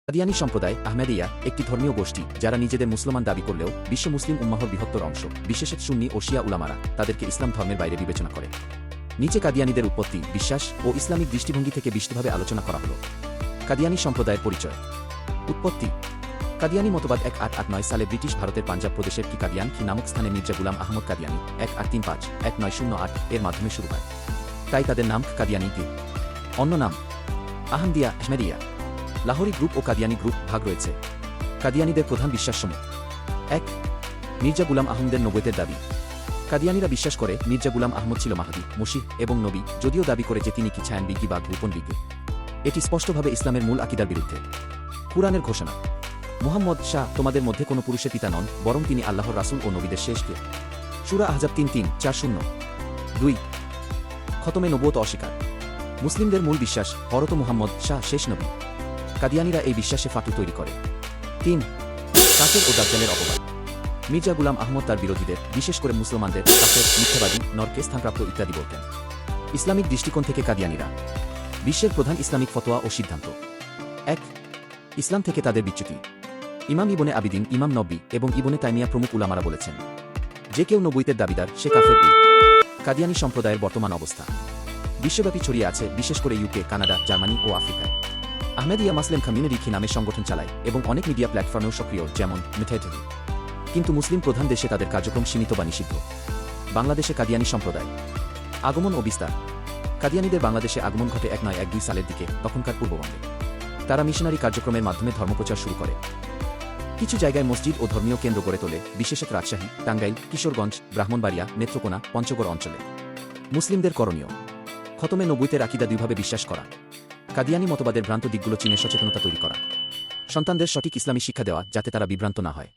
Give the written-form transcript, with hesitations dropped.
কাদিয়ানী সম্প্রদায় আহমেদিয়া একটি ধর্মীয় গোষ্ঠী যারা নিজেদের মুসলমান দাবি করলেও বিশ্ব মুসলিম উম্মাহর বৃহত্তর অংশ বিশেষত সুন্নি ও শিয়া উলামারা তাদেরকে ইসলাম ধর্মের বাইরে বিবেচনা করে। নিচে কাদিয়ানীদের উৎপত্তি, বিশ্বাস ও ইসলামিক দৃষ্টিভঙ্গি থেকে বিশদভাবে আলোচনা করা হল। কাদিয়ানী সম্প্রদায়ের পরিচয়। উৎপত্তি। কাদিয়ানী মতবাদ 1889 সালে ব্রিটিশ ভারতের পাঞ্জাব প্রদেশের কি কাদিয়ান কি নামক স্থানে মির্জা গুলাম আহমদ কাদিয়ানী 1835-1908 এর মাধ্যমে শুরু হয়। তাই তাদের নাম কাদিয়ানী কি। অন্য নাম আহমদিয়া, আহমেদিয়া। লাহোরি গ্রুপ ও কাদিয়ানী গ্রুপ ভাগ রয়েছে। কাদিয়ানীদের প্রধান বিশ্বাসসমূহ। 1. মির্জা গুলাম আহমদের নবুয়তের দাবি। কাদিয়ানীরা বিশ্বাস করে মির্জা গুলাম আহমদ ছিল মাহদী, মসিহ এবং নবী, যদিও দাবি করে যে তিনি কি ছায়ানবিজ্ঞী বা গোপন বিজ্ঞ। এটি স্পষ্টভাবে ইসলামের মূল আকিদার বিরুদ্ধে। কুরআনের ঘোষণা। মুহাম্মদ শাহ তোমাদের মধ্যে কোনো পুরুষের পিতা নন, বরং তিনি আল্লাহর রাসূল ও নবীদের শেষ কে। সূরা আহজাব 3:3-4-0। 2. খতমে নবুয়ত অস্বীকার। মুসলিমদের মূল বিশ্বাস হযরত মুহাম্মদ শাহ শেষ নবী। কাদিয়ানীরা এই বিশ্বাসে ফাটল তৈরি করে। 3. কাফের ও দাজ্জালের অপবাদ। মির্জা গুলাম আহমদ তার বিরোধীদের, বিশেষ করে মুসলমানদের কাফের, মিথ্যাবাদী, নরকে স্থানপ্রাপ্ত ইত্যাদি বলতেন। ইসলামিক দৃষ্টিকোণ থেকে কাদিয়ানীরা। বিশ্বের প্রধান ইসলামিক ফতোয়া ও সিদ্ধান্ত। 1. ইসলাম থেকে তাদের বিচ্যুতি। ইমাম ইবনে আবিদিন, ইমাম নব্বী এবং ইবনে তাইমিয়া প্রমুখ উলামারা বলেছেন, যে কেউ নবুয়তের দাবিদার সে কাফের। কাদিয়ানী সম্প্রদায়ের বর্তমান অবস্থা। বিশ্বব্যাপী ছড়িয়ে আছে, বিশেষ করে ইউকে, কানাডা, জার্মানি ও আফ্রিকায়। আহমেদিয়া মাসলেম কমিউনিটি নামে সংগঠন চালায় এবং অনেক মিডিয়া প্ল্যাটফর্মেও সক্রিয়, যেমন মিঠাইটেলি। কিন্তু মুসলিম প্রধান দেশে তাদের কার্যক্রম সীমিত বা নিষিদ্ধ। বাংলাদেশে কাদিয়ানী সম্প্রদায়। আগমন ও বিস্তার। কাদিয়ানীদের বাংলাদেশে আগমন ঘটে 1912 সালের দিকে, তখনকার পূর্ববঙ্গে। তারা মিশনারি কার্যক্রমের মাধ্যমে ধর্মপ্রচার শুরু করে। কিছু জায়গায় মসজিদ ও ধর্মীয় কেন্দ্র গড়ে তোলে, বিশেষত রাজশাহী, টাঙ্গাইল, কিশোরগঞ্জ, ব্রাহ্মণবাড়িয়া, নেত্রকোনা, পঞ্চগড় অঞ্চলে। মুসলিমদের করণীয়। খতমে নবুয়তের আকিদা দুইভাবে বিশ্বাস করা। কাদিয়ানী মতবাদের ভ্রান্ত দিকগুলো চিনে সচেতনতা তৈরি করা। সন্তানদের সঠিক ইসলামী শিক্ষা দেওয়া যাতে তারা বিভ্রান্ত না হয়।